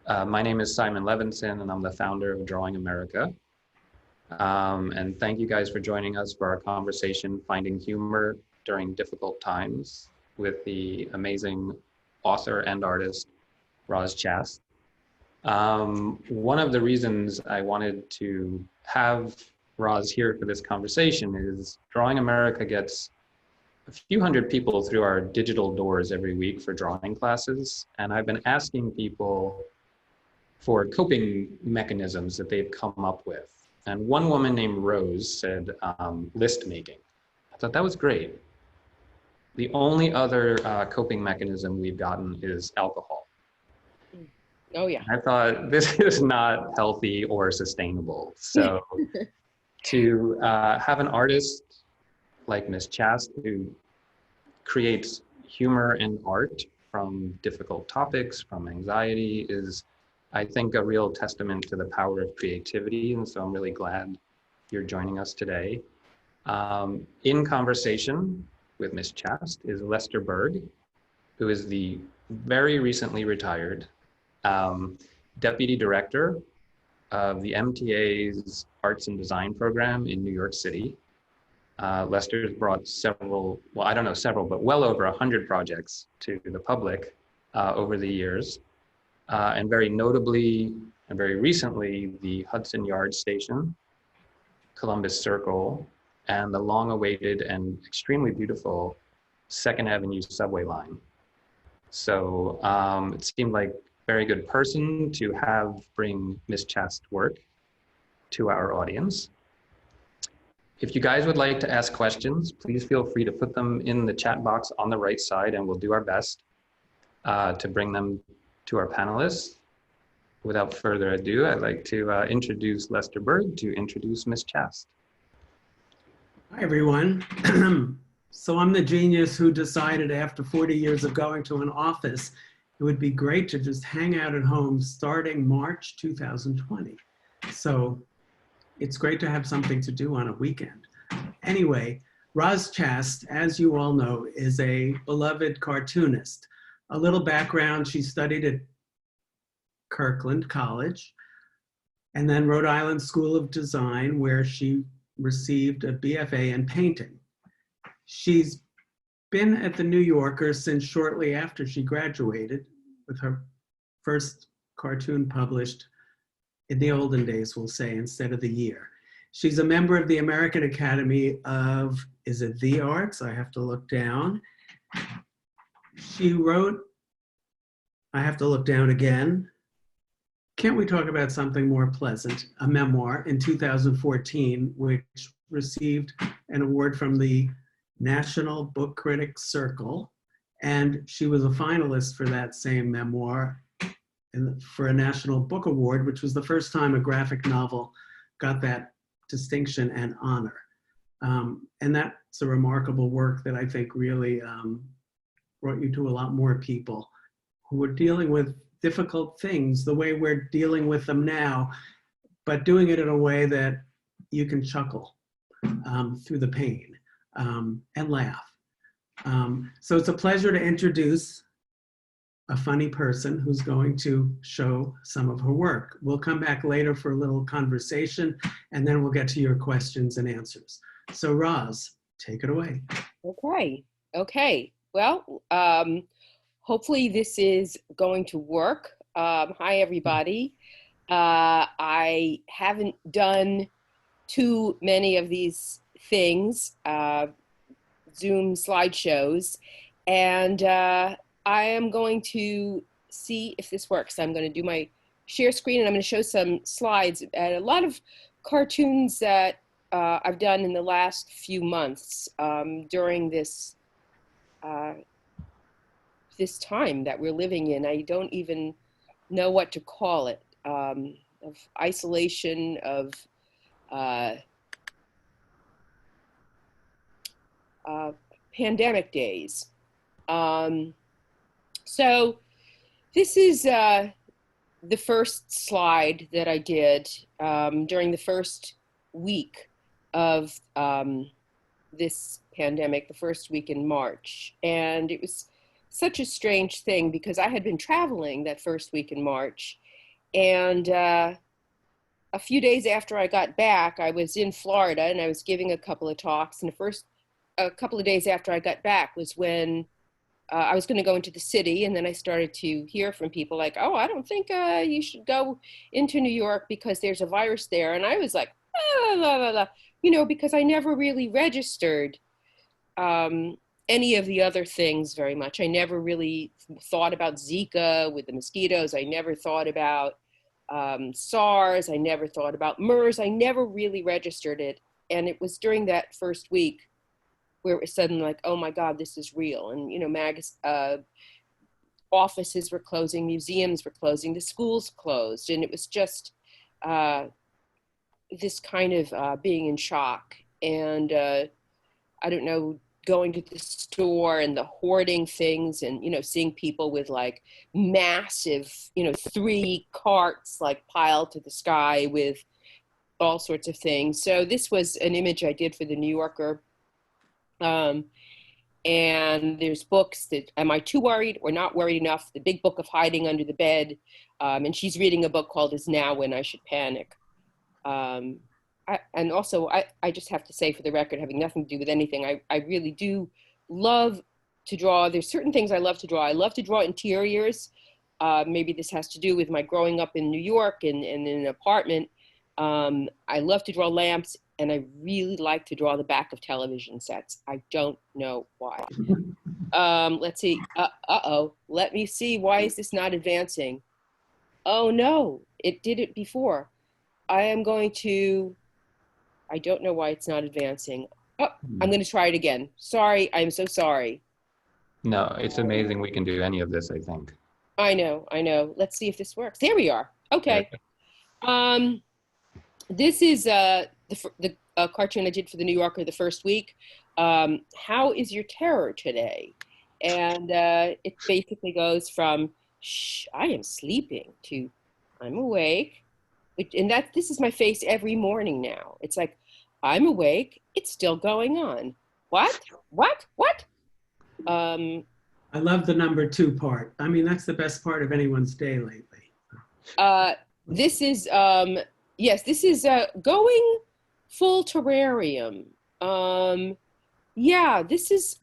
My name is Simon Levinson, and I'm the founder of Drawing America. And thank you guys for joining us for our conversation, Finding Humor During Difficult Times, with the amazing author and artist, Roz Chast. One of the reasons I wanted to have Roz here for this conversation is Drawing America gets a few hundred people through our digital doors every week for drawing classes. And I've been asking people for coping mechanisms that they've come up with. And one woman named Rose said list making. I thought that was great. The only other coping mechanism we've gotten is alcohol. Oh yeah. I thought this is not healthy or sustainable. So to have an artist like Miss Chast, who creates humor and art from difficult topics, from anxiety, is, I think, a real testament to the power of creativity. And so I'm really glad you're joining us today. In conversation with Miss Chast is Lester Berg, who is the very recently retired Deputy Director of the MTA's Arts and Design program in New York City. Lester's brought several, well, I don't know several, but well over 100 projects to the public over the years. And very notably, and very recently, the Hudson Yards Station, Columbus Circle, and the long-awaited and extremely beautiful 2nd Avenue subway line. So it seemed like a very good person to have bring Miss Chast's work to our audience. If you guys would like to ask questions, please feel free to put them in the chat box on the right side, and we'll do our best to bring them to our panelists. Without further ado, I'd like to introduce Lester Berg to introduce Miss Chast. Hi, everyone. So I'm the genius who decided after 40 years of going to an office, it would be great to just hang out at home starting March 2020. So it's great to have something to do on a weekend. Anyway, Roz Chast, as you all know, is a beloved cartoonist. A little background, she studied at Kirkland College and then Rhode Island School of Design, where she received a BFA in painting. She's been at the New Yorker since shortly after she graduated, with her first cartoon published in the olden days, we'll say, instead of the year. She's a member of the American Academy of, is it the Arts? I have to look down. She wrote, I have to look down again. Can't we talk about something more pleasant? A memoir in 2014, which received an award from the National Book Critics Circle. And she was a finalist for that same memoir and for a National Book Award, which was the first time a graphic novel got that distinction and honor. And that's a remarkable work that I think really brought you to a lot more people who are dealing with difficult things the way we're dealing with them now, but doing it in a way that you can chuckle through the pain and laugh. So it's a pleasure to introduce a funny person who's going to show some of her work. We'll come back later for a little conversation, and then we'll get to your questions and answers. So Roz, take it away. Okay. Well, hopefully this is going to work. Hi, everybody. I haven't done too many of these things, Zoom slideshows, and I am going to see if this works. I'm going to do my share screen, and I'm going to show some slides and a lot of cartoons that I've done in the last few months during this this time that we're living in. I don't even know what to call it, of isolation, of pandemic days. So this is the first slide that I did during the first week of this pandemic, the first week in March. And it was such a strange thing because I had been traveling that first week in March, And a few days after I got back, I was in Florida and I was giving a couple of talks. And the first a couple of days after I got back was when I was going to go into the city. And then I started to hear from people like, oh, I don't think you should go into New York because there's a virus there. And I was like, ah, blah, blah, blah, because I never really registered um, any of the other things very much. I never really thought about Zika with the mosquitoes. I never thought about SARS. I never thought about MERS. I never really registered it. And it was during that first week where it was suddenly like, oh my God, this is real. And, offices were closing, museums were closing, the schools closed. And it was just this kind of being in shock. And I don't know, going to the store and the hoarding things and, seeing people with like massive, 3 carts like piled to the sky with all sorts of things. So this was an image I did for the New Yorker. And there's books that, am I too worried or not worried enough? The big book of hiding under the bed. And she's reading a book called Is Now When I Should Panic. And also, I just have to say for the record, having nothing to do with anything, I really do love to draw. There's certain things I love to draw. I love to draw interiors. Maybe this has to do with my growing up in New York and in an apartment. I love to draw lamps, and I really like to draw the back of television sets. I don't know why. Let's see. Uh-oh. Let me see. Why is this not advancing? Oh, no. It did it before. I don't know why it's not advancing. Oh, I'm going to try it again. Sorry. I'm so sorry. No, it's amazing we can do any of this, I think. I know. Let's see if this works. There we are. Okay. This is the cartoon I did for the New Yorker the first week. How is your terror today? And it basically goes from, shh, I am sleeping to, I'm awake. And this is my face every morning now. It's like, I'm awake. It's still going on. What? I love the number 2 part. I mean, that's the best part of anyone's day lately. This is, yes, this is going full terrarium. Yeah, this is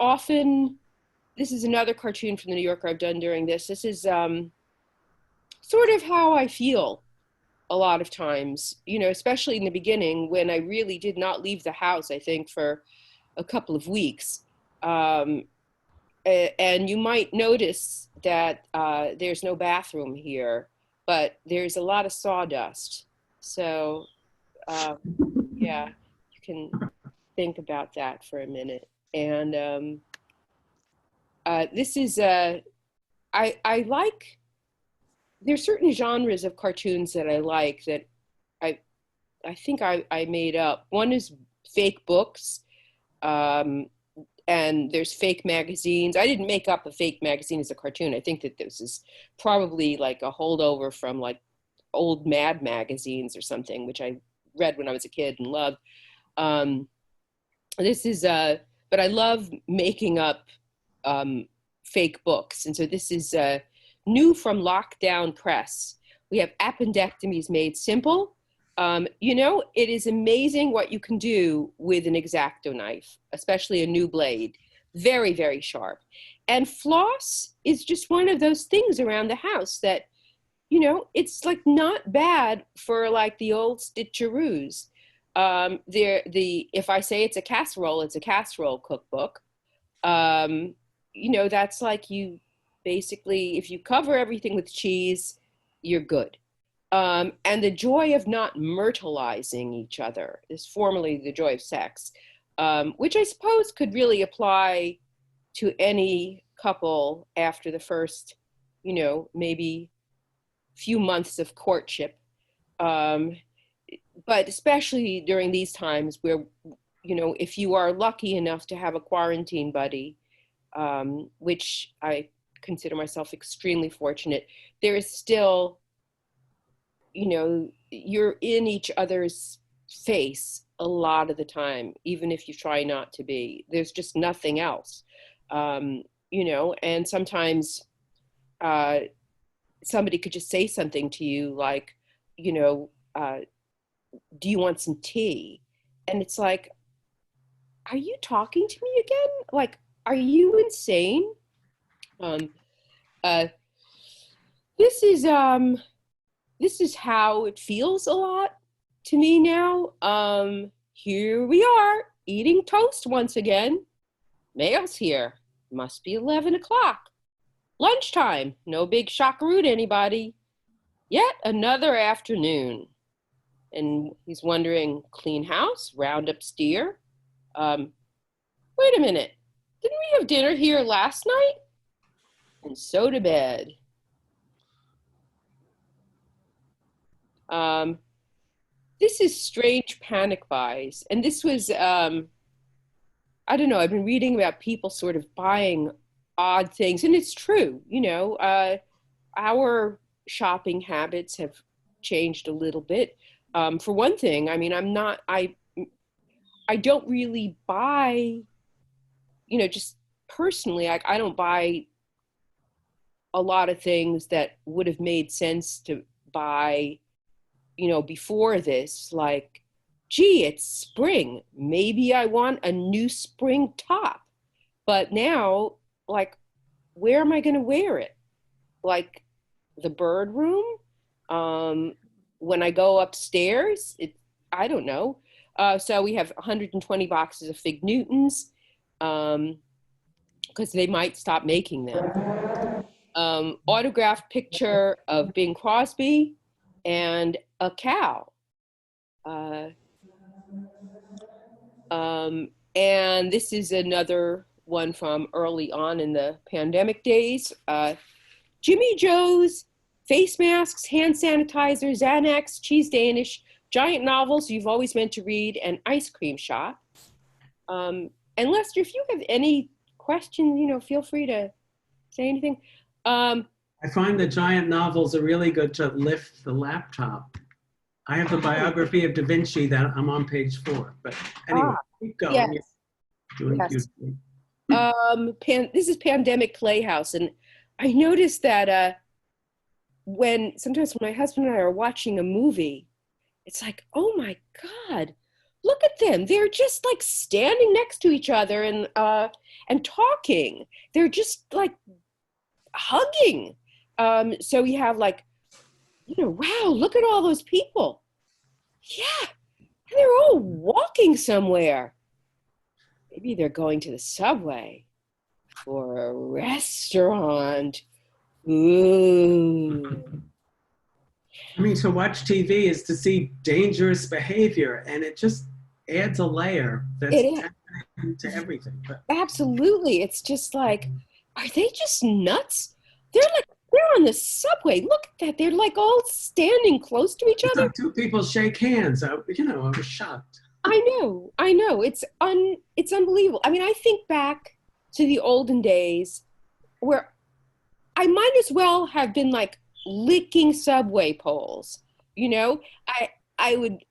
another cartoon from the New Yorker I've done during this. This is sort of how I feel a lot of times, especially in the beginning when I really did not leave the house, I think, for a couple of weeks. And you might notice that there's no bathroom here, but there's a lot of sawdust. So, yeah, you can think about that for a minute. And this is, I like, there's certain genres of cartoons that I like that I think I made up. One is fake books, and there's fake magazines. I didn't make up a fake magazine as a cartoon. I think that this is probably like a holdover from like old Mad magazines or something, which I read when I was a kid and loved. This is, but I love making up fake books. And so this is new from Lockdown Press. We have Appendectomies Made Simple. It is amazing what you can do with an X-Acto knife, especially a new blade. Very, very sharp. And floss is just one of those things around the house that, it's like not bad for like the old stitcheroos. If I say it's a casserole cookbook. That's like you basically, if you cover everything with cheese, you're good. And the joy of not myrtleizing each other is formerly the joy of sex, which I suppose could really apply to any couple after the first, maybe few months of courtship. But especially during these times where, if you are lucky enough to have a quarantine buddy, which I consider myself extremely fortunate, there is still, you're in each other's face a lot of the time, even if you try not to be. There's just nothing else, and sometimes somebody could just say something to you like, you know, do you want some tea? And it's like, are you talking to me again? Like, are you insane? Um, uh, this is how it feels a lot to me now. Here we are eating toast once again. Mail's here. Must be 11 o'clock. Lunchtime. No big shockaroo to anybody. Yet another afternoon. And he's wondering, clean house, round up steer. Wait a minute. Didn't we have dinner here last night? And so to bed. This is strange panic buys. And this was, I don't know, I've been reading about people sort of buying odd things. And it's true, you know, our shopping habits have changed a little bit. For one thing, I mean, I don't really buy, you know, just personally, I don't buy a lot of things that would have made sense to buy, you know, before this, like, gee, it's spring. Maybe I want a new spring top. But now, like, where am I going to wear it? Like the bird room? When I go upstairs, I don't know. So we have 120 boxes of Fig Newtons because they might stop making them. Autographed picture of Bing Crosby and a cow. And this is another one from early on in the pandemic days. Jimmy Joe's face masks, hand sanitizer, Xanax, cheese Danish, giant novels you've always meant to read, and ice cream shop. And Lester, if you have any questions, you know, feel free to say anything. I find the giant novels are really good to lift the laptop. I have the biography of Da Vinci that I'm on page 4, but anyway, keep going. Yes. Doing Yes. beautifully. This is Pandemic Playhouse, and I noticed that sometimes when my husband and I are watching a movie, it's like, oh my God, look at them. They're just like standing next to each other and talking. They're just like hugging. So we have like, you know, wow, look at all those people. Yeah, and they're all walking somewhere. Maybe they're going to the subway or a restaurant. Ooh. I mean, to watch TV is to see dangerous behavior, and it just adds a layer that's happening to everything. But Absolutely. It's just like, are they just nuts? They're on the subway. Look at that. They're like all standing close to each other. two people shake hands. I was shocked. I know. It's unbelievable. I mean, I think back to the olden days where I might as well have been like licking subway poles. You know, I would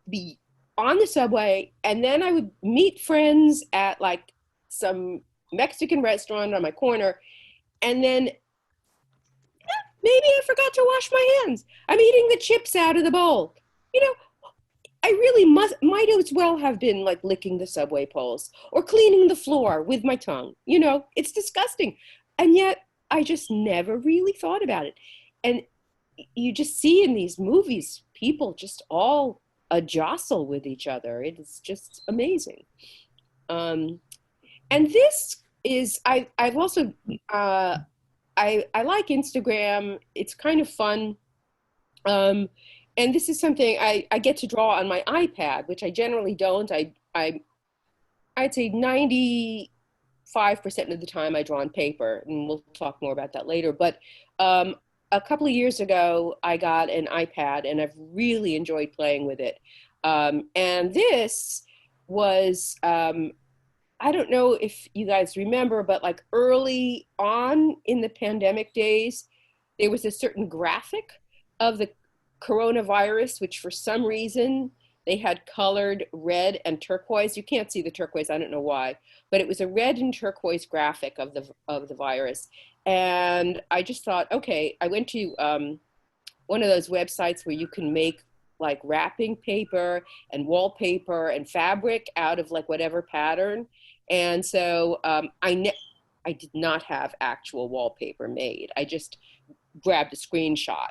be on the subway and then I would meet friends at like some Mexican restaurant on my corner, and then maybe I forgot to wash my hands. I'm eating the chips out of the bowl. You know, I really might as well have been like licking the subway poles or cleaning the floor with my tongue. You know, it's disgusting. And yet I just never really thought about it. And you just see in these movies, people just all jostle with each other. It is just amazing. And this is, I've also, I like Instagram. It's kind of fun. And this is something I get to draw on my iPad, which I generally don't. I'd say 95% of the time I draw on paper, and we'll talk more about that later. But a couple of years ago, I got an iPad, and I've really enjoyed playing with it. And this was, I don't know if you guys remember, but like early on in the pandemic days, there was a certain graphic of the coronavirus, which for some reason they had colored red and turquoise. You can't see the turquoise, I don't know why, but it was a red and turquoise graphic of the virus. And I just thought, okay, I went to one of those websites where you can make like wrapping paper and wallpaper and fabric out of like whatever pattern. And so I did not have actual wallpaper made. I just grabbed a screenshot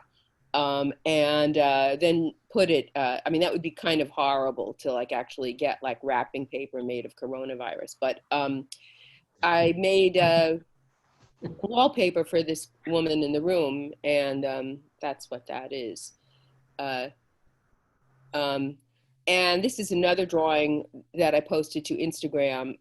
and then put it, I mean, that would be kind of horrible to like actually get like wrapping paper made of coronavirus. But I made wallpaper for this woman in the room, and that's what that is. And this is another drawing that I posted to Instagram.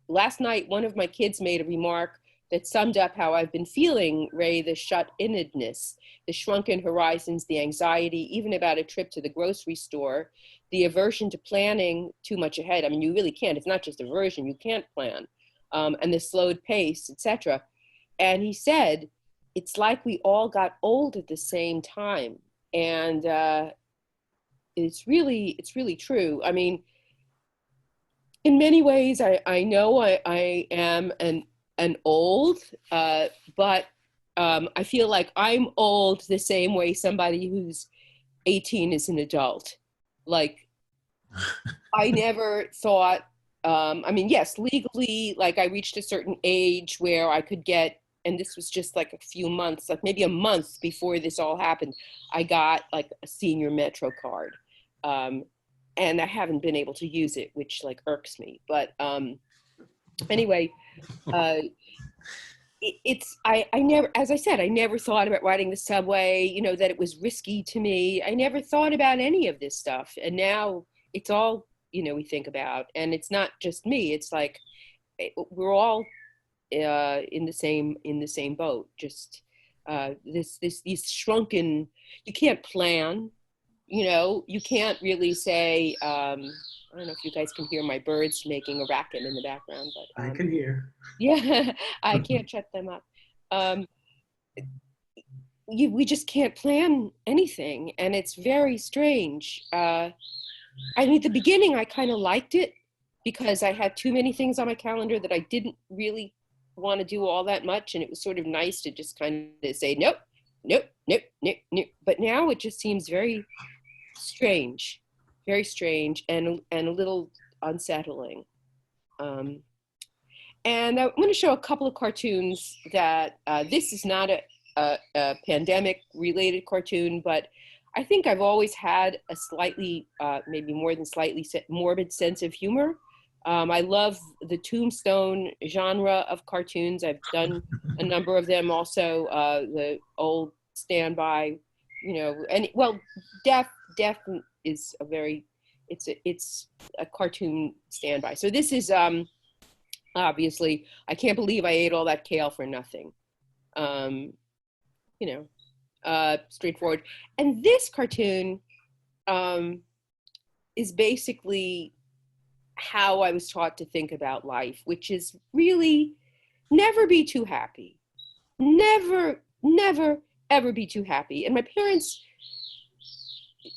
Last night, one of my kids made a remark that summed up how I've been feeling, Ray, the shut-innedness, the shrunken horizons, the anxiety, even about a trip to the grocery store, the aversion to planning too much ahead. I mean, you really can't. It's not just aversion. You can't plan. And the slowed pace, etc. And he said, it's like we all got old at the same time. And it's really true. I mean, in many ways, I know I am an old, but I feel like I'm old the same way somebody who's 18 is an adult. Like, I never thought, I mean, yes, legally, like I reached a certain age where I could get, and this was just like a few months, like maybe a month before this all happened, I got like a senior Metro card. And I haven't been able to use it, which like irks me. But anyway, I never, as I said, I never thought about riding the subway, you know, that it was risky to me. I never thought about any of this stuff. And now it's all, you know, we think about, and it's not just me. It's like, we're all in the same boat. Just these shrunken, you can't plan, you know, you can't really say, I don't know if you guys can hear my birds making a racket in the background, but I can hear. Yeah, I can't shut them up. We just can't plan anything, and it's very strange. I mean, at the beginning, I kind of liked it because I had too many things on my calendar that I didn't really want to do all that much, and it was sort of nice to just kind of say, nope, nope, nope, nope, nope. But now it just seems very strange, and a little unsettling. And I'm going to show a couple of cartoons that this is not a pandemic-related cartoon, but I think I've always had a slightly, maybe more than slightly morbid sense of humor. I love the tombstone genre of cartoons. I've done a number of them. Also, the old Standby, you know, and well, Death is a very, it's a cartoon Standby. So this is obviously, I can't believe I ate all that kale for nothing. You know, straightforward. And this cartoon is basically how I was taught to think about life, which is really never be too happy. Never, never, ever be too happy. And my parents,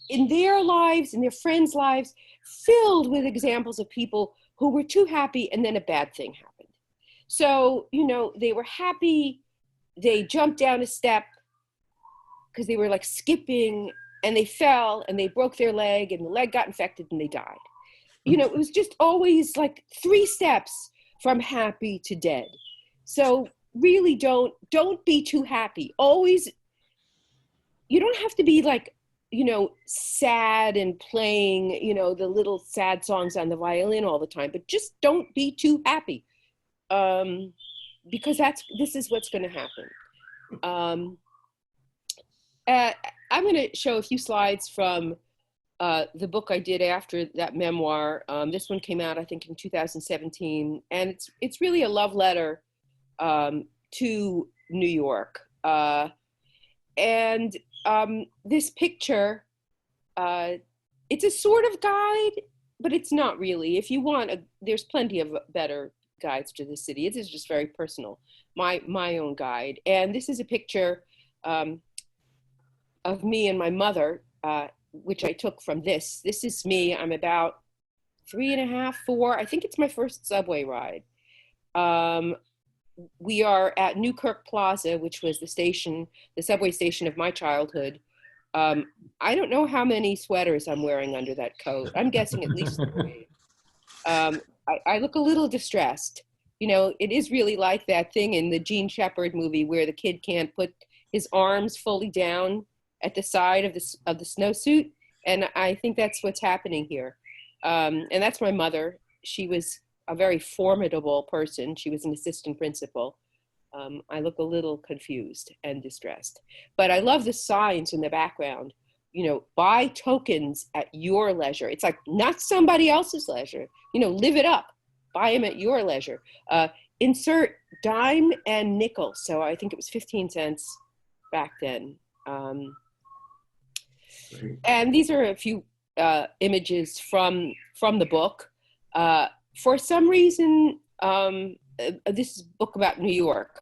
in their lives, in their friends' lives, filled with examples of people who were too happy and then a bad thing happened. So, you know, they were happy, they jumped down a step because they were like skipping and they fell and they broke their leg and the leg got infected and they died. You know, it was just always like 3 steps from happy to dead. So really don't be too happy. Always, you don't have to be like, you know, sad and playing, you know, the little sad songs on the violin all the time, but just don't be too happy. Because this is what's going to happen. I'm going to show a few slides from the book I did after that memoir. This one came out, I think, in 2017, and it's really a love letter to New York. And this picture, it's a sort of guide, but it's not really. If you want, there's plenty of better guides to the city. It is just very personal, my own guide. And this is a picture of me and my mother which I took from this. This is me. I'm about 3.5, 4. I think it's my first subway ride. We are at Newkirk Plaza, which was the subway station of my childhood. I don't know how many sweaters I'm wearing under that coat. I'm guessing at least 3. I look a little distressed. You know, it is really like that thing in the Gene Shepherd movie where the kid can't put his arms fully down at the side of the snowsuit. And I think that's what's happening here. And that's my mother. She was a very formidable person. She was an assistant principal. I look a little confused and distressed, but I love the signs in the background. You know, buy tokens at your leisure. It's like not somebody else's leisure. You know, live it up. Buy them at your leisure. Insert dime and nickel. So I think it was 15 cents back then. And these are a few images from the book. For some reason, this is a book about New York.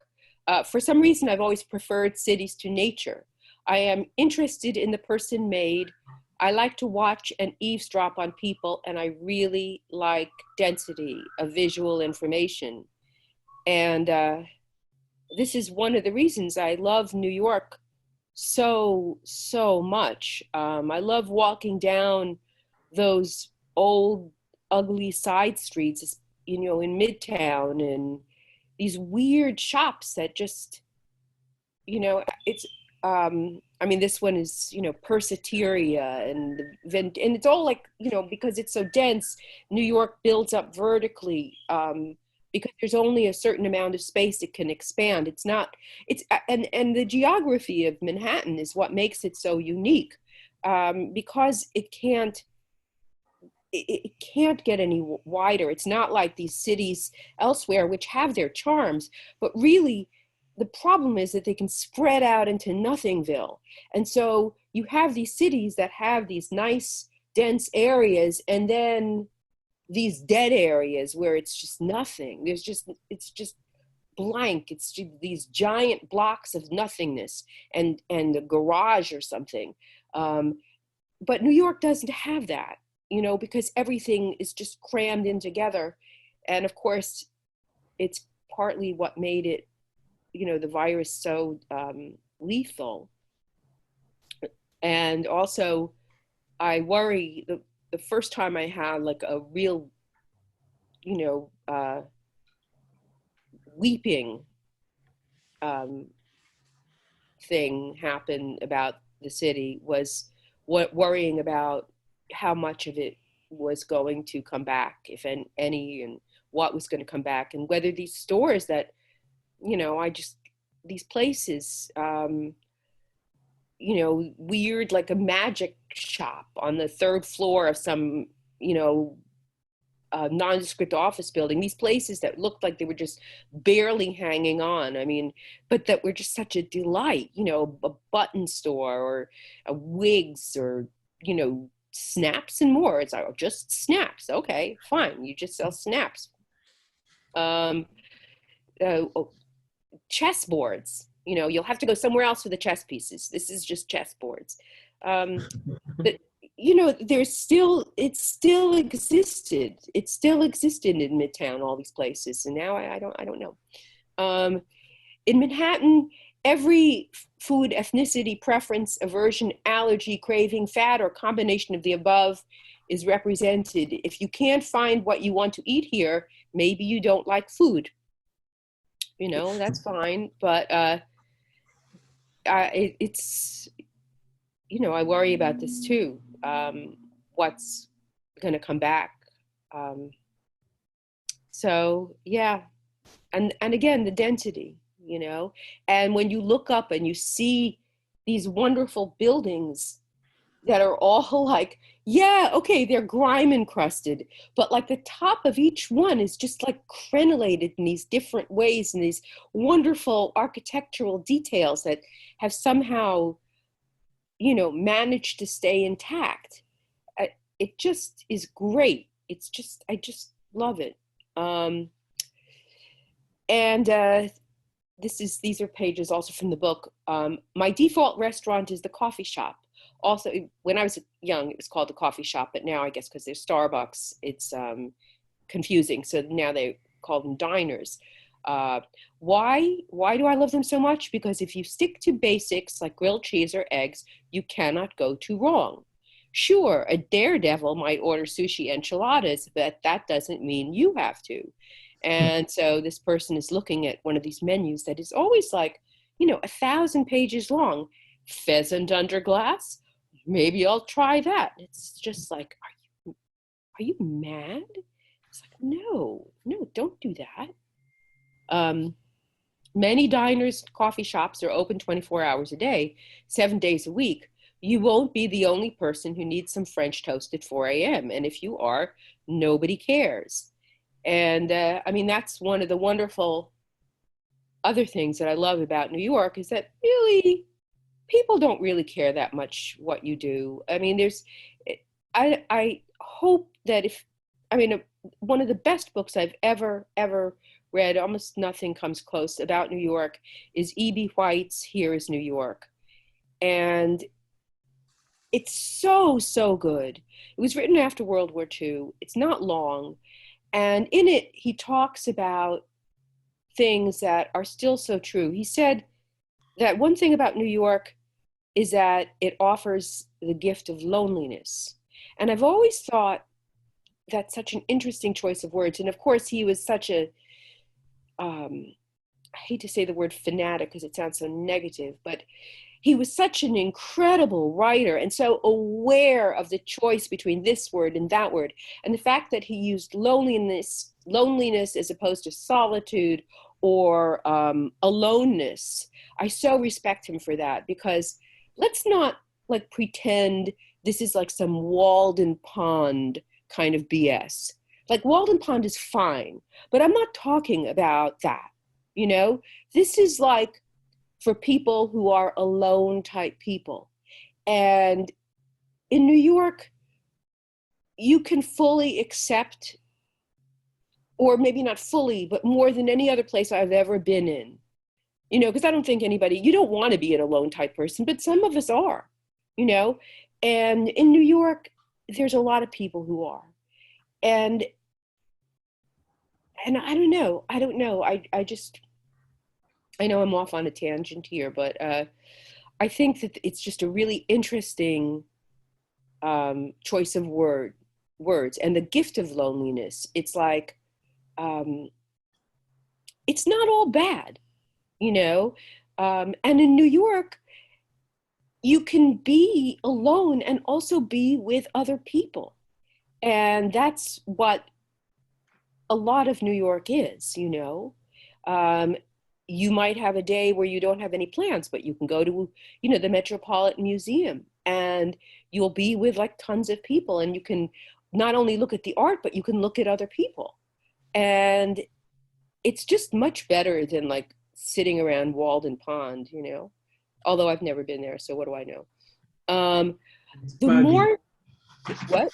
For some reason, I've always preferred cities to nature. I am interested in the person made. I like to watch and eavesdrop on people, and I really like density of visual information. And this is one of the reasons I love New York so much. I love walking down those old, ugly side streets, you know, in Midtown, and these weird shops that just, you know, it's, I mean, this one is, you know, Persiteria and it's all like, you know, because it's so dense, New York builds up vertically because there's only a certain amount of space it can expand. It's not, and the geography of Manhattan is what makes it so unique because it can't get any wider. It's not like these cities elsewhere, which have their charms, but really the problem is that they can spread out into nothingville. And so you have these cities that have these nice, dense areas, and then these dead areas where it's just nothing. It's just blank. It's just these giant blocks of nothingness and a garage or something. But New York doesn't have that, you know, because everything is just crammed in together. And of course, it's partly what made it, you know, the virus so lethal. And also, I worry the first time I had like a real, you know, weeping thing happen about the city was worrying about how much of it was going to come back, if any, and what was going to come back, and whether these stores that, you know, these places, you know, weird, like a magic shop on the 3rd floor of some, you know, nondescript office building, these places that looked like they were just barely hanging on. I mean, but that were just such a delight, you know, a button store or a wigs or, you know, snaps and more. It's like, oh, just snaps. Okay, fine. You just sell snaps. Chessboards, you know, you'll have to go somewhere else for the chess pieces. This is just chessboards. But, you know, it still existed. It still existed in Midtown, all these places. And now I don't know. In Manhattan, every food, ethnicity, preference, aversion, allergy, craving, fad, or combination of the above is represented. If you can't find what you want to eat here, maybe you don't like food. You know, that's fine. But it's, you know, I worry about this too. What's going to come back? So, yeah. And again, the density, you know, and when you look up and you see these wonderful buildings that are all like, yeah, okay, they're grime encrusted, but like the top of each one is just like crenellated in these different ways and these wonderful architectural details that have somehow, you know, managed to stay intact. It just is great. It's just, I just love it. These are pages also from the book. My default restaurant is the coffee shop. also, when I was young, it was called the coffee shop, but now I guess because there's Starbucks, it's confusing. So now they call them diners. Why do I love them so much? Because if you stick to basics like grilled cheese or eggs, you cannot go too wrong. Sure, a daredevil might order sushi enchiladas, but that doesn't mean you have to. And so this person is looking at one of these menus that is always like, 1,000 pages long. Pheasant under glass? Maybe I'll try that. It's just like, are you mad? It's like, no, don't do that. Many diners, coffee shops are open 24 hours a day, 7 days a week. You won't be the only person who needs some French toast at 4 a.m. And if you are, nobody cares. And that's one of the wonderful other things that I love about New York is that really people don't really care that much what you do. I mean, I hope that one of the best books I've ever read, almost nothing comes close, about New York is E.B. White's Here is New York. And it's so, so good. It was written after World War II. It's not long. And in it, he talks about things that are still so true. He said that one thing about New York is that it offers the gift of loneliness. And I've always thought that's such an interesting choice of words. And of course, he was such a, I hate to say the word fanatic because it sounds so negative, but he was such an incredible writer and so aware of the choice between this word and that word. And the fact that he used loneliness as opposed to solitude or aloneness, I so respect him for that, because let's not like pretend this is like some Walden Pond kind of BS. Like Walden Pond is fine, but I'm not talking about that. This is like for people who are alone type people. And in New York, you can fully accept, or maybe not fully, but more than any other place I've ever been in. Because I don't think you don't want to be an alone type person, but some of us are, and in New York, there's a lot of people who are. And I don't know. I know I'm off on a tangent here, but I think that it's just a really interesting choice of words, and the gift of loneliness. It's like, it's not all bad, and in New York, you can be alone and also be with other people. And that's what a lot of New York is, you might have a day where you don't have any plans, but you can go to, the Metropolitan Museum and you'll be with like tons of people, and you can not only look at the art, but you can look at other people. And it's just much better than like sitting around Walden Pond, although I've never been there. So what do I know? The buggy. more, what?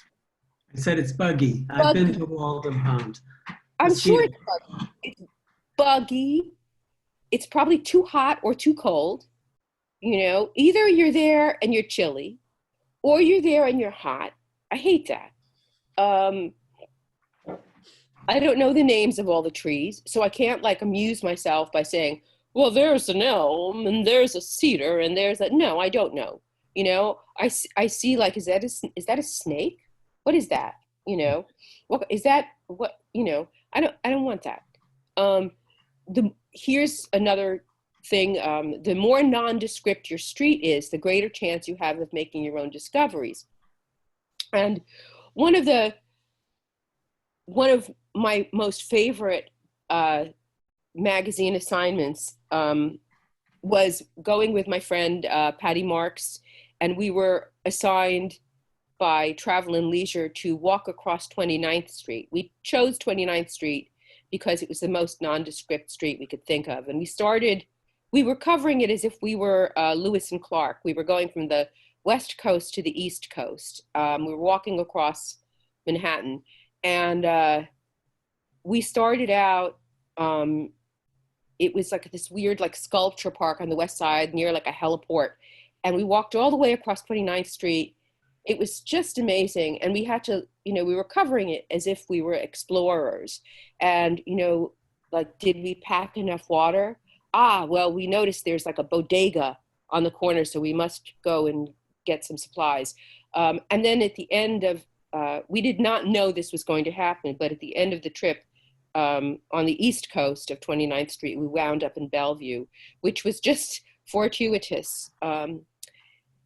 I said it's buggy. I've been to Walden Pond. I'm sure it's buggy. It's buggy. It's probably too hot or too cold. Either you're there and you're chilly, or you're there and you're hot. I hate that. I don't know the names of all the trees, so I can't like amuse myself by saying, well, there's an elm and there's a cedar and there's a, no, I don't know. I see like, is that a snake? What is that? What is that? What, I don't want that. Here's another thing. The more nondescript your street is, the greater chance you have of making your own discoveries. And one of my most favorite magazine assignments was going with my friend Patty Marks, and we were assigned by Travel and Leisure to walk across 29th Street. We chose 29th Street because it was the most nondescript street we could think of. And we were covering it as if we were Lewis and Clark. We were going from the West Coast to the East Coast. We were walking across Manhattan, and we started out, it was like this weird like sculpture park on the west side near like a heliport. and we walked all the way across 29th Street. It was just amazing. And we had to, we were covering it as if we were explorers. And, like, did we pack enough water? Well, we noticed there's like a bodega on the corner, so we must go and get some supplies. And then at the end of, we did not know this was going to happen, but at the end of the trip, on the east coast of 29th Street, we wound up in Bellevue, which was just fortuitous.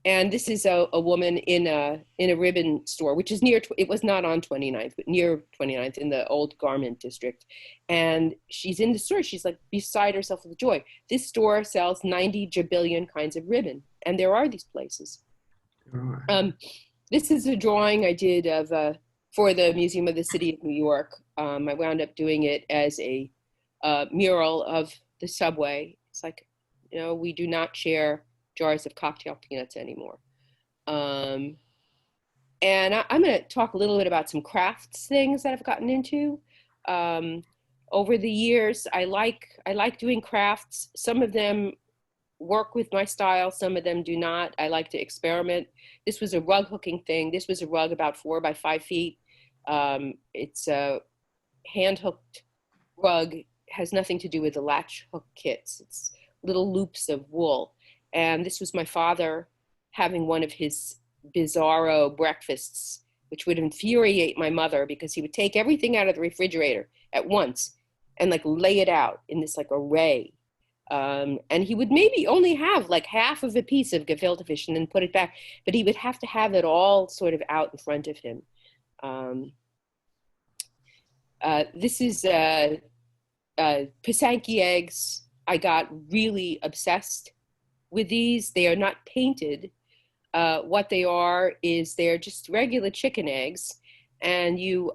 And this is a woman in a ribbon store, which is near, it was not on 29th, but near 29th in the old garment district. And she's in the store, she's like beside herself with joy. This store sells 90 jabillion kinds of ribbon, and there are these places. This is a drawing I did of for the Museum of the City of New York. I wound up doing it as a mural of the subway. It's like, we do not share jars of cocktail peanuts anymore. And I'm going to talk a little bit about some crafts things that I've gotten into. Over the years, I like doing crafts. Some of them work with my style, some of them do not. I like to experiment. This was a rug hooking thing. This was a rug about 4 by 5 feet. It's a hand hooked rug, has nothing to do with the latch hook kits. It's little loops of wool. And this was my father having one of his bizarro breakfasts, which would infuriate my mother because he would take everything out of the refrigerator at once and like lay it out in this like array. And he would maybe only have like half of a piece of gefilte fish and then put it back, but he would have to have it all sort of out in front of him. This is Pisanki eggs. I got really obsessed with these. They are not painted. What they are is they're just regular chicken eggs, and you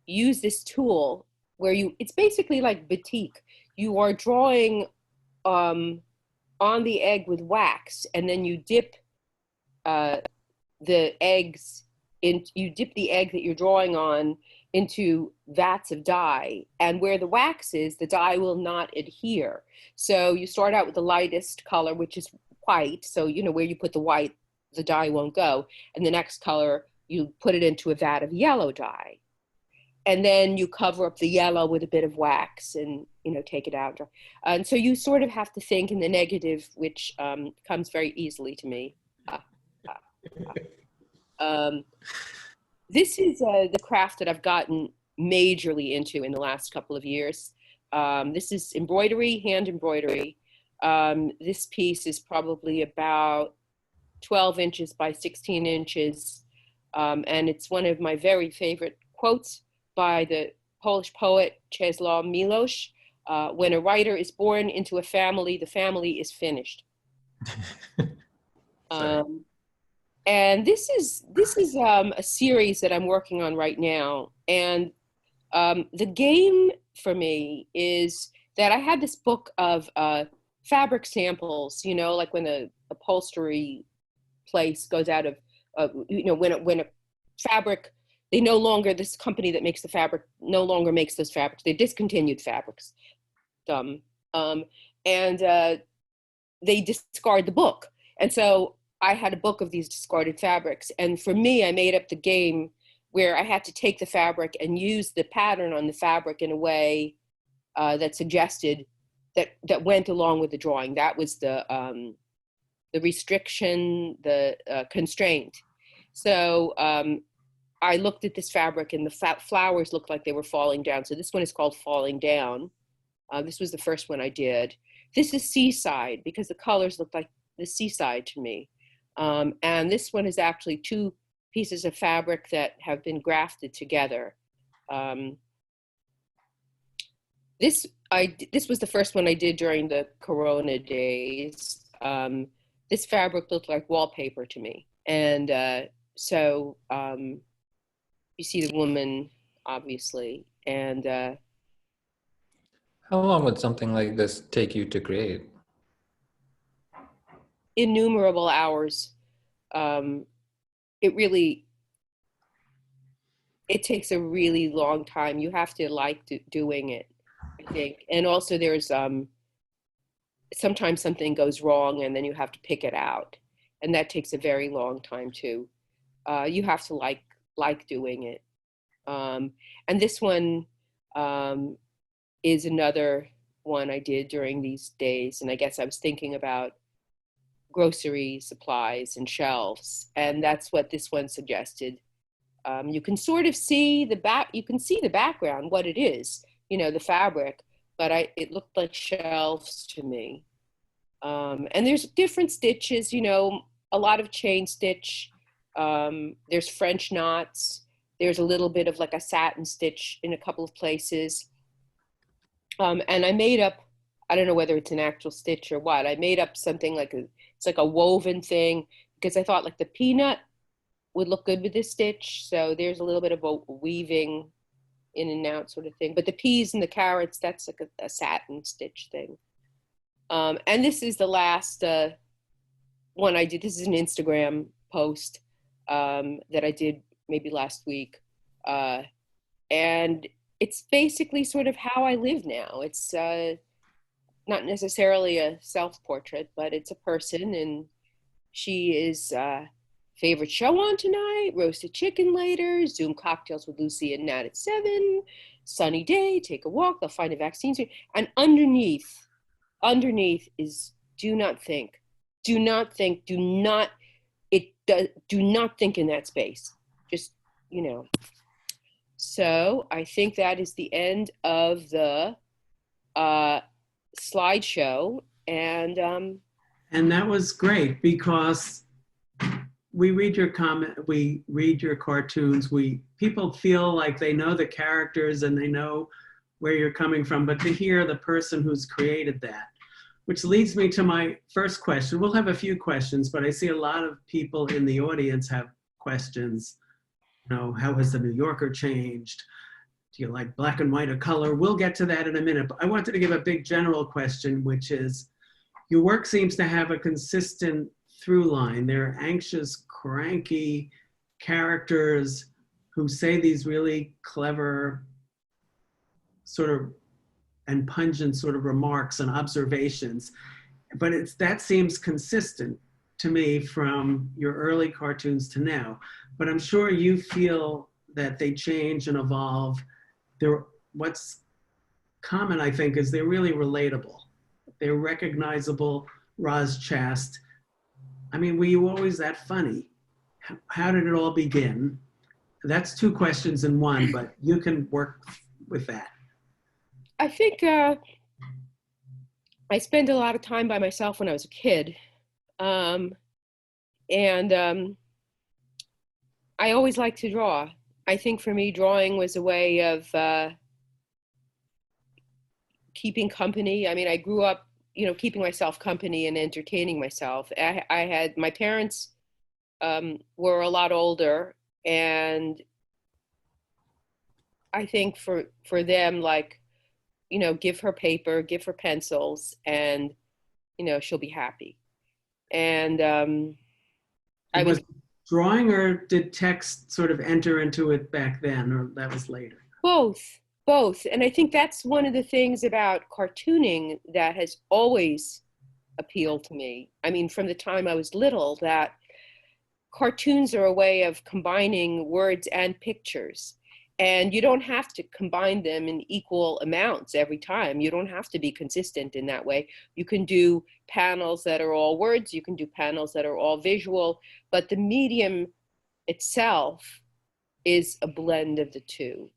use this tool where it's basically like batik. You are drawing on the egg with wax, and then you dip the eggs you dip the egg that you're drawing on into vats of dye, and where the wax is, the dye will not adhere. So you start out with the lightest color, which is white. So, where you put the white, the dye won't go. And the next color, you put it into a vat of yellow dye. And then you cover up the yellow with a bit of wax and, take it out. And so you sort of have to think in the negative, which comes very easily to me. This is the craft that I've gotten majorly into in the last couple of years. This is embroidery, hand embroidery. This piece is probably about 12 inches by 16 inches. And it's one of my very favorite quotes by the Polish poet Czesław Miłosz. When a writer is born into a family, the family is finished. And this is a series that I'm working on right now. And the game for me is that I had this book of fabric samples, like when the upholstery place goes out of, when a fabric, this company that makes the fabric no longer makes those fabrics. They discontinued fabrics. And they discard the book. And so I had a book of these discarded fabrics. And for me, I made up the game where I had to take the fabric and use the pattern on the fabric in a way that suggested that went along with the drawing. That was the restriction, the constraint. So I looked at this fabric and the flowers looked like they were falling down. So this one is called Falling Down. This was the first one I did. This is Seaside because the colors look like the seaside to me. And this one is actually 2 pieces of fabric that have been grafted together. This was the first one I did during the Corona days. This fabric looked like wallpaper to me. And so you see the woman, obviously. And how long would something like this take you to create? Innumerable hours. It takes a really long time. You have to like doing it, I think. And also there's sometimes something goes wrong and then you have to pick it out. And that takes a very long time too. You have to like doing it. And this one is another one I did during these days. And I guess I was thinking about grocery supplies and shelves. And that's what this one suggested. You can sort of see you can see the background, what it is, the fabric, but it looked like shelves to me. And there's different stitches, a lot of chain stitch. There's French knots. There's a little bit of like a satin stitch in a couple of places. And I made up, I don't know whether it's an actual stitch or what. I made up something it's like a woven thing, because I thought like the peanut would look good with this stitch. So there's a little bit of a weaving in and out sort of thing. But the peas and the carrots, that's like a satin stitch thing. And this is the last one I did. This is an Instagram post that I did maybe last week. And it's basically sort of how I live now. It's not necessarily a self-portrait, but it's a person, and she is favorite show on tonight, roasted chicken later, Zoom cocktails with Lucy and Nat at 7, sunny day, take a walk, they'll find a vaccine soon. And underneath is do not think in that space. Just, So I think that is the end of the slideshow. And that was great, because we read your comment, we read your cartoons, people feel like they know the characters and they know where you're coming from, but to hear the person who's created that, which leads me to my first question. We'll have a few questions, but I see a lot of people in the audience have questions. How has the New Yorker changed? Do you like black and white or color? We'll get to that in a minute, but I wanted to give a big general question, which is, your work seems to have a consistent through line. They're anxious, cranky characters who say these really clever sort of and pungent sort of remarks and observations. But that seems consistent to me from your early cartoons to now. But I'm sure you feel that they change and evolve. What's common, I think, is they're really relatable. They're recognizable. Roz Chast. I mean, were you always that funny? How did it all begin? That's two questions in one, but you can work with that. I think I spent a lot of time by myself when I was a kid. And I always liked to draw. I think for me, drawing was a way of keeping company. I mean, I grew up, keeping myself company and entertaining myself. I had, my parents were a lot older, and I think for them, like, give her paper, give her pencils, and, she'll be happy. And I was drawing, or did text sort of enter into it back then, or that was later? Both. And I think that's one of the things about cartooning that has always appealed to me. I mean, from the time I was little, that cartoons are a way of combining words and pictures. And you don't have to combine them in equal amounts every time. You don't have to be consistent in that way. You can do panels that are all words. You can do panels that are all visual. But the medium itself is a blend of the two,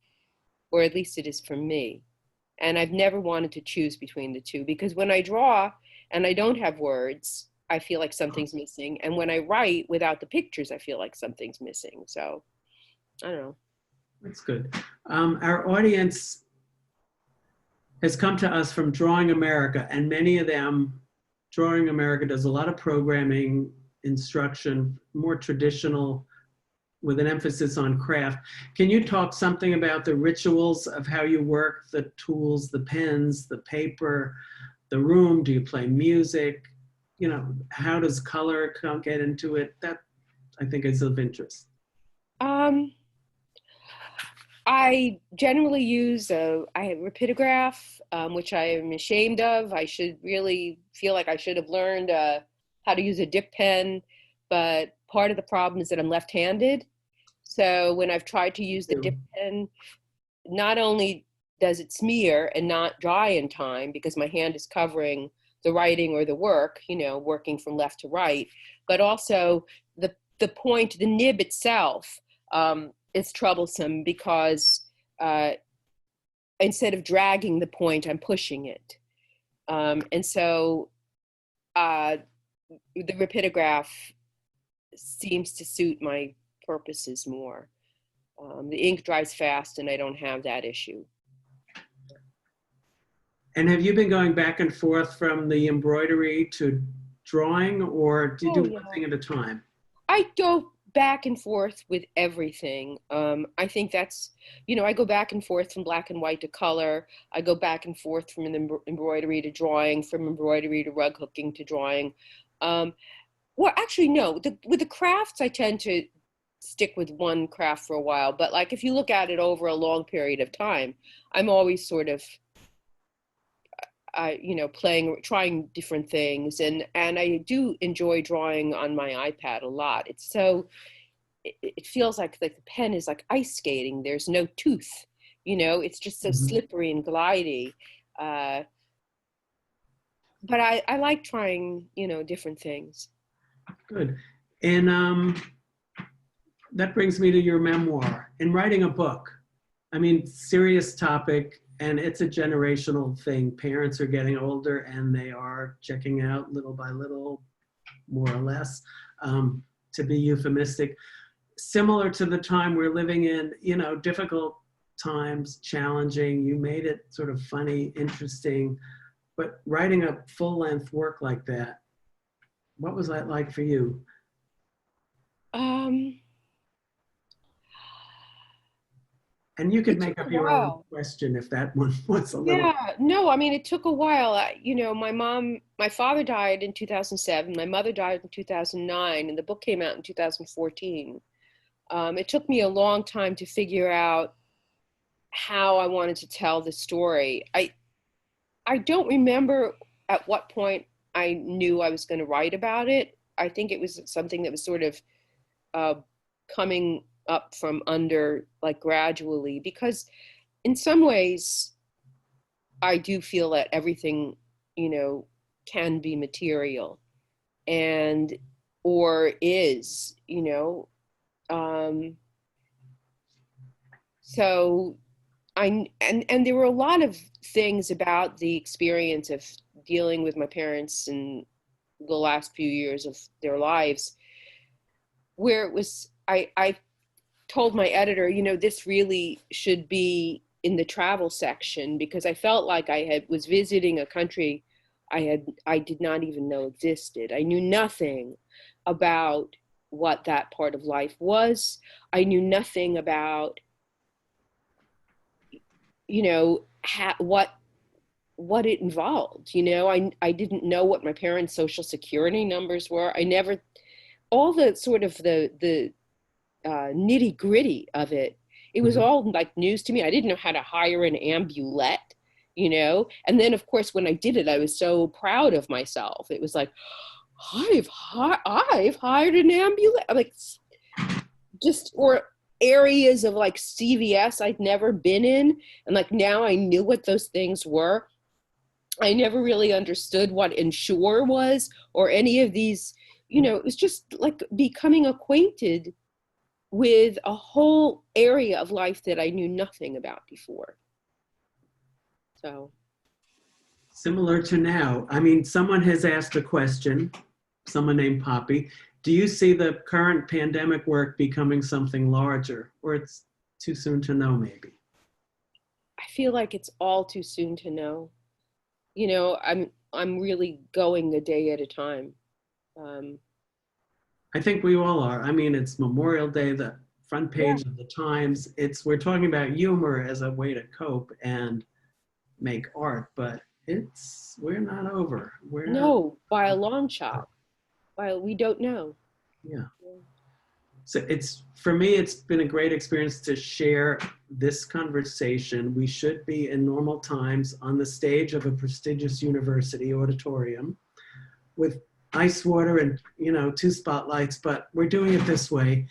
or at least it is for me. And I've never wanted to choose between the two, because when I draw and I don't have words, I feel like something's missing. And when I write without the pictures, I feel like something's missing. So I don't know. That's good. Our audience has come to us from Drawing America, and many of them, Drawing America does a lot of programming, instruction, more traditional, with an emphasis on craft. Can you talk something about the rituals of how you work, the tools, the pens, the paper, the room? Do you play music? How does color get into it? That, I think, is of interest. I generally use I have rapidograph, which I am ashamed of. I should really feel like I should have learned how to use a dip pen, but part of the problem is that I'm left-handed. So when I've tried to use the dip pen, not only does it smear and not dry in time because my hand is covering the writing or the work, working from left to right, but also the point, the nib itself, is troublesome because instead of dragging the point, I'm pushing it. And so the rapidograph seems to suit my purposes more. The ink dries fast and I don't have that issue. And have you been going back and forth from the embroidery to drawing, or do you do one thing at a time? I go back and forth with everything. I think that's, I go back and forth from black and white to color. I go back and forth from embroidery to drawing, from embroidery to rug hooking to drawing. Well, actually, no. With the crafts, I tend to stick with one craft for a while. But like, if you look at it over a long period of time, I'm always sort of, trying different things. And I do enjoy drawing on my iPad a lot. It's so, it feels like the pen is like ice skating. There's no tooth, it's just so slippery and glidey. But I like trying, different things. Good. And that brings me to your memoir. In writing a book, I mean, serious topic, and it's a generational thing. Parents are getting older and they are checking out little by little, more or less, to be euphemistic. Similar to the time we're living in, difficult times, challenging. You made it sort of funny, interesting, but writing a full-length work like that, what was that like for you? And you could make up your own question if that one was a little. Yeah, no, I mean, it took a while. My father died in 2007. My mother died in 2009, and the book came out in 2014. It took me a long time to figure out how I wanted to tell the story. I don't remember at what point I knew I was going to write about it. I think it was something that was sort of coming up from under, like, gradually, because in some ways I do feel that everything, can be material and, or is, so and there were a lot of things about the experience of dealing with my parents in the last few years of their lives where it was, I told my editor, this really should be in the travel section, because I felt like I was visiting a country I did not even know existed. I knew nothing about what that part of life was. I knew nothing about, what it involved. I didn't know what my parents' social security numbers were. I never, all the sort of the nitty gritty of it. It was all like news to me. I didn't know how to hire an ambulette, and then of course when I did it, I was so proud of myself. It was like, I've hired an ambulette, like, just, or areas of like CVS I'd never been in, and like now I knew what those things were. I never really understood what insure was or any of these, it was just like becoming acquainted with a whole area of life that I knew nothing about before. So. Similar to now. I mean, someone has asked a question, someone named Poppy. Do you see the current pandemic work becoming something larger, or it's too soon to know maybe? I feel like it's all too soon to know. I'm really going a day at a time. I think we all are. I mean, it's Memorial Day, the front page of the Times. We're talking about humor as a way to cope and make art, but we're not over. No, by a long shot. We don't know. Yeah. So for me, it's been a great experience to share this conversation. We should be in normal times on the stage of a prestigious university auditorium with ice water and, 2 spotlights, but we're doing it this way.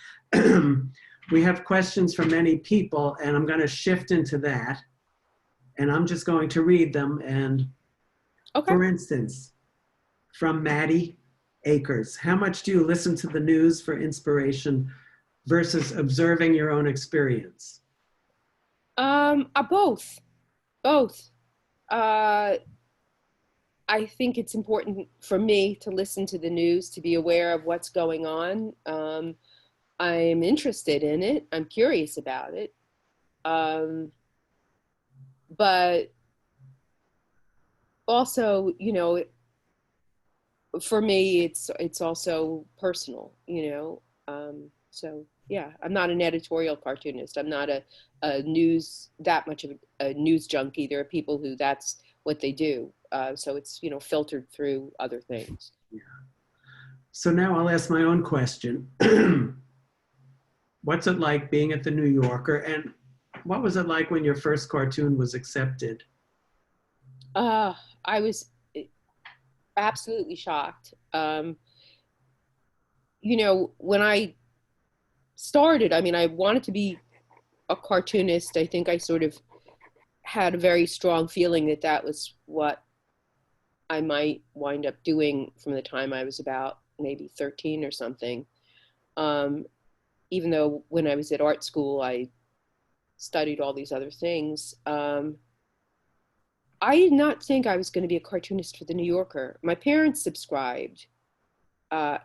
We have questions from many people, and I'm going to shift into that. And I'm just going to read them. And Okay. for instance, from Maddie Akers, how much do you listen to the news for inspiration versus observing your own experience? Both. I think it's important for me to listen to the news, to be aware of what's going on. I'm interested in it. I'm curious about it. But also, for me, it's also personal, so yeah, I'm not an editorial cartoonist. I'm not that much of a news junkie. There are people who that's what they do. So it's, filtered through other things. Yeah. So now I'll ask my own question. What's it like being at the New Yorker, and what was it like when your first cartoon was accepted? I was absolutely shocked. When I started, I wanted to be a cartoonist. I think I sort of had a very strong feeling that that was what I might wind up doing from the time I was about maybe 13 or something. Even though when I was at art school, I studied all these other things. I did not think I was going to be a cartoonist for the New Yorker. My parents subscribed,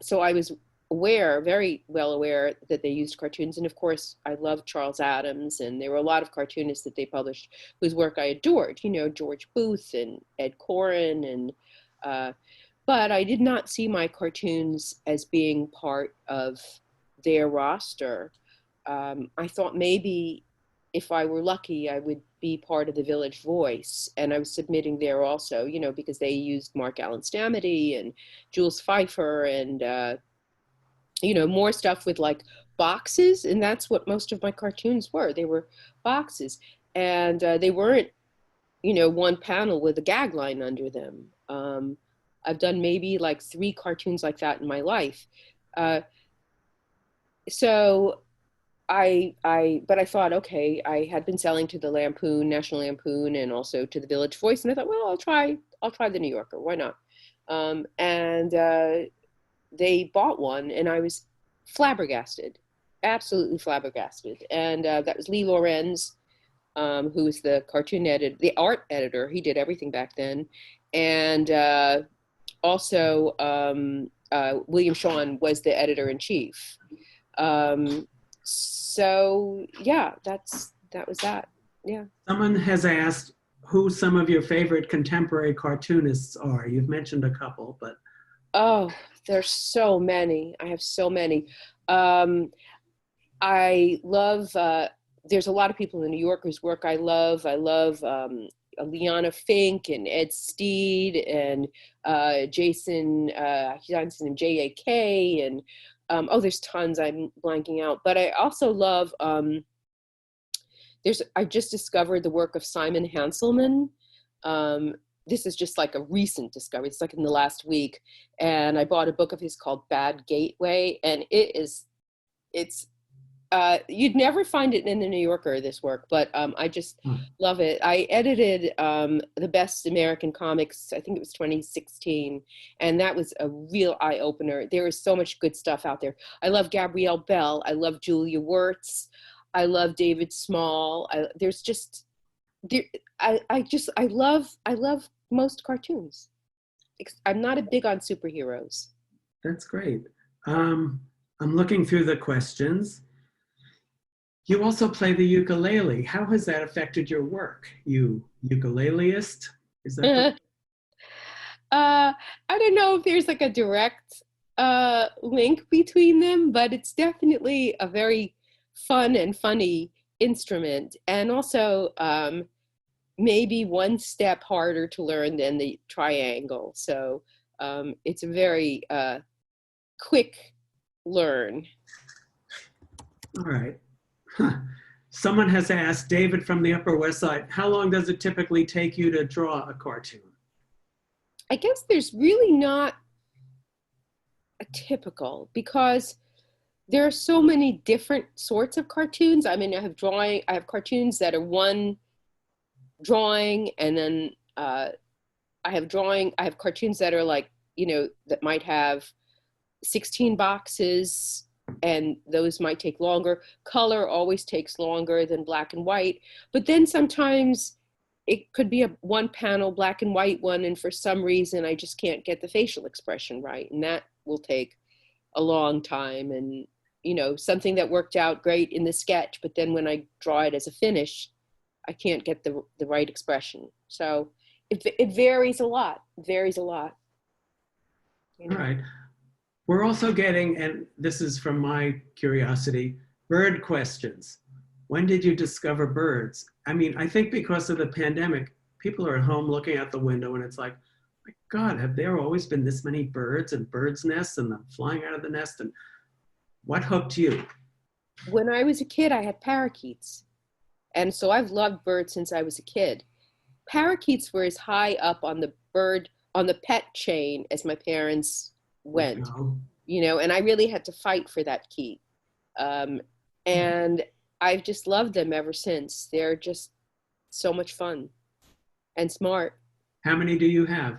so I was very well aware that they used cartoons. And of course, I loved Charles Addams, and there were a lot of cartoonists that they published whose work I adored, George Booth and Ed Koren. But I did not see my cartoons as being part of their roster. I thought maybe if I were lucky, I would be part of the Village Voice. And I was submitting there also, because they used Mark Allen Stamety and Jules Pfeiffer and, more stuff with like boxes. And that's what most of my cartoons were. They were boxes. And they weren't, one panel with a gag line under them. I've done maybe like 3 cartoons like that in my life. So but I thought, okay, I had been selling to the Lampoon, National Lampoon, and also to the Village Voice. And I thought, well, I'll try the New Yorker. Why not? And they bought one, and I was flabbergasted, absolutely flabbergasted. And that was Lee Lorenz, who was the cartoon editor, the art editor. He did everything back then. And also William Shawn was the editor-in-chief. So yeah, that was that. Yeah. Someone has asked who some of your favorite contemporary cartoonists are. You've mentioned a couple, but. Oh, there's so many. I have so many. I love, there's a lot of people in New York whose work I love. I love Liana Fink and Ed Steed and Jason Johnson and J.A.K. and there's tons I'm blanking out. But I also love, I just discovered the work of Simon Hanselman. This is just like a recent discovery. It's like in the last week. And I bought a book of his called Bad Gateway. And it's you'd never find it in the New Yorker, this work, but I just love it. I edited the Best American Comics, I think it was 2016, and that was a real eye-opener. There is so much good stuff out there. I love Gabrielle Bell. I love Julia Wirtz. I love David Small. I love most cartoons. I'm not big on superheroes. That's great. I'm looking through the questions. You also play the ukulele. How has that affected your work? You ukuleleist? Is that? I don't know if there's like a direct link between them, but it's definitely a very fun and funny instrument, and also maybe one step harder to learn than the triangle. So it's a very quick learn. All right. Huh. Someone has asked, David from the Upper West Side, how long does it typically take you to draw a cartoon? I guess there's really not a typical, because there are so many different sorts of cartoons. I mean, I have cartoons that are one drawing, and then I have cartoons that are like, that might have 16 boxes, and those might take longer. Color always takes longer than black and white, but then sometimes it could be a one panel black and white one, and for some reason I just can't get the facial expression right, and that will take a long time. And something that worked out great in the sketch, but then when I draw it as a finish, I can't get the right expression. So it varies a lot. It varies a lot. All right. We're also getting, and this is from my curiosity, bird questions. When did you discover birds? I mean, I think because of the pandemic, people are at home looking out the window and it's like, my God, have there always been this many birds and birds' nests and them flying out of the nest? And what hooked you? When I was a kid, I had parakeets. And so I've loved birds since I was a kid. Parakeets were as high up on the pet chain as my parents went, and I really had to fight for that key. And I've just loved them ever since. They're just so much fun and smart. How many do you have?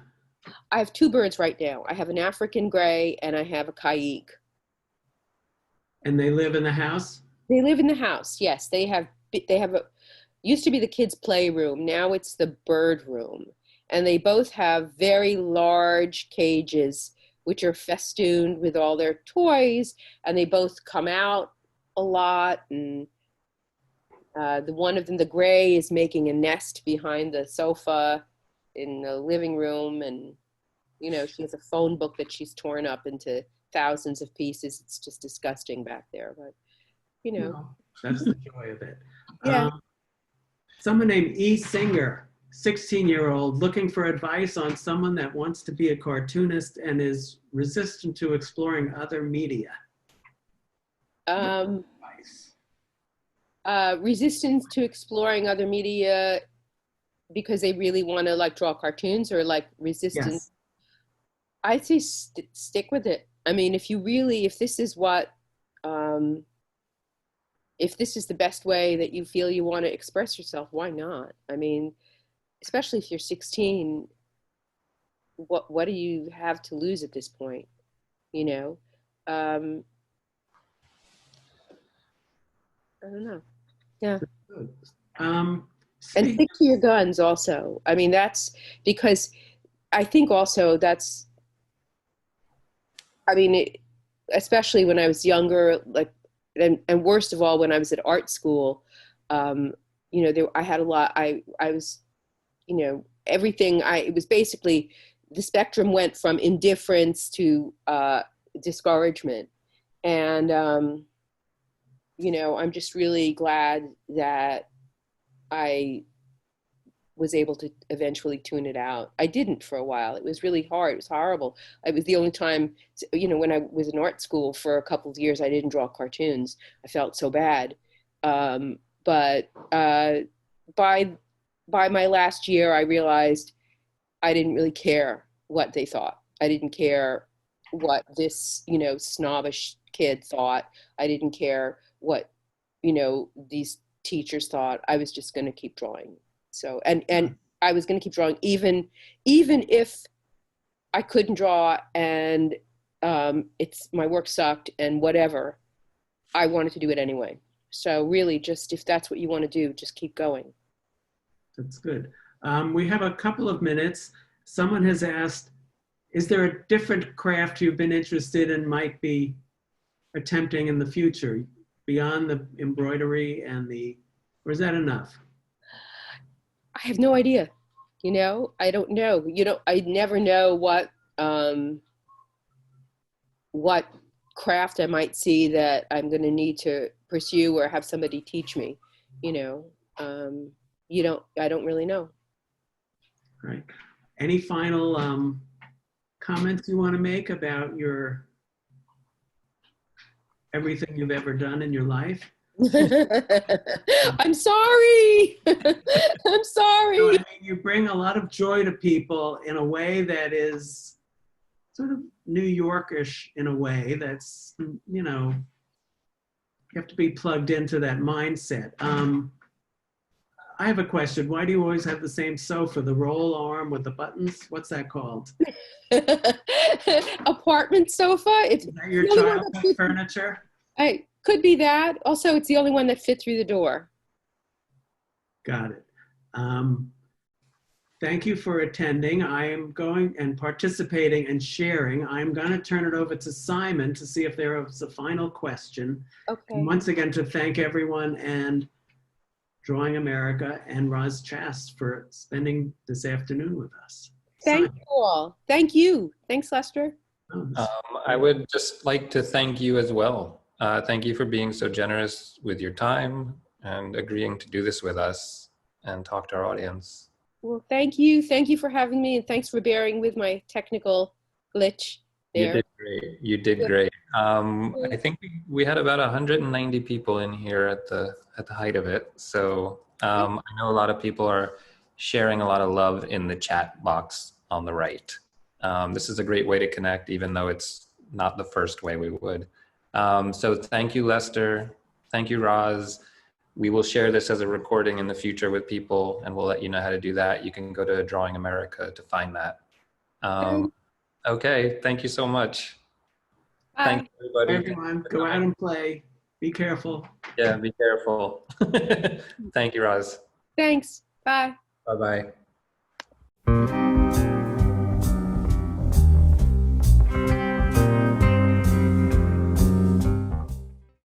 I have two birds right now. I have an African gray and I have a Kayik. And they live in the house? They live in the house, yes. They have used to be the kids' playroom. Now it's the bird room. And they both have very large cages, which are festooned with all their toys. And they both come out a lot. And the one of them, the gray, is making a nest behind the sofa in the living room. And, she has a phone book that she's torn up into thousands of pieces. It's just disgusting back there. But, Well, that's the joy of it. Yeah. Someone named E. Singer, 16-year-old, looking for advice on someone that wants to be a cartoonist and is resistant to exploring other media. Resistance to exploring other media because they really want to draw cartoons, or resistance? Yes. I'd say stick with it. I mean, if this is what, if this is the best way that you feel you want to express yourself, why not? I mean, especially if you're 16, what do you have to lose at this point? I don't know. Yeah. And stick to your guns also. I mean, that's because I think also especially when I was younger, and worst of all, when I was at art school, I had a lot, I was, everything, it was basically, the spectrum went from indifference to discouragement. And, I'm just really glad that I was able to eventually tune it out. I didn't for a while. It was really hard. It was horrible. It was the only time, when I was in art school for a couple of years, I didn't draw cartoons. I felt so bad. But by my last year, I realized I didn't really care what they thought. I didn't care what this, snobbish kid thought. I didn't care what, these teachers thought. I was just going to keep drawing. So, and I was going to keep drawing even if I couldn't draw and my work sucked and whatever, I wanted to do it anyway. So really, just if that's what you want to do, just keep going. That's good. We have a couple of minutes. Someone has asked, is there a different craft you've been interested in, might be attempting in the future beyond the embroidery or is that enough? I have no idea. I don't know. I never know what craft I might see that I'm going to need to pursue or have somebody teach me. I don't really know. Right. Any final comments you want to make about your everything you've ever done in your life. I'm sorry. I'm sorry. No, I mean, you bring a lot of joy to people in a way that is sort of New Yorkish in a way that's, you know, you have to be plugged into that mindset. I have a question. Why do you always have the same sofa, the roll arm with the buttons? What's that called? Apartment sofa. It's Is that your the only one that childhood fits- furniture? I could be that. Also, it's the only one that fit through the door. Got it. Thank you for attending. I am going and participating and sharing. I'm going to turn it over to Simon to see if there is a final question. Okay. And once again, to thank everyone and Drawing America and Roz Chast for spending this afternoon with us. Thank Simon. you all. Thank you. Thanks, Lester. I would just like to thank you as well. Thank you for being so generous with your time and agreeing to do this with us and talk to our audience. Well, thank you. Thank you for having me, and thanks for bearing with my technical glitch there. You did great. You did great. I think we had about 190 people in here at the height of it. So I know a lot of people are sharing a lot of love in the chat box on the right. This is a great way to connect, even though it's not the first way we would. So thank you, Lester. Thank you, Roz. We will share this as a recording in the future with people, and we'll let you know how to do that. You can go to Drawing America to find that. Okay, thank you so much. Bye. Thank you, everybody. Everyone, go out and play. Be careful. Yeah, be careful. Thank you, Roz. Thanks. Bye. Bye-bye.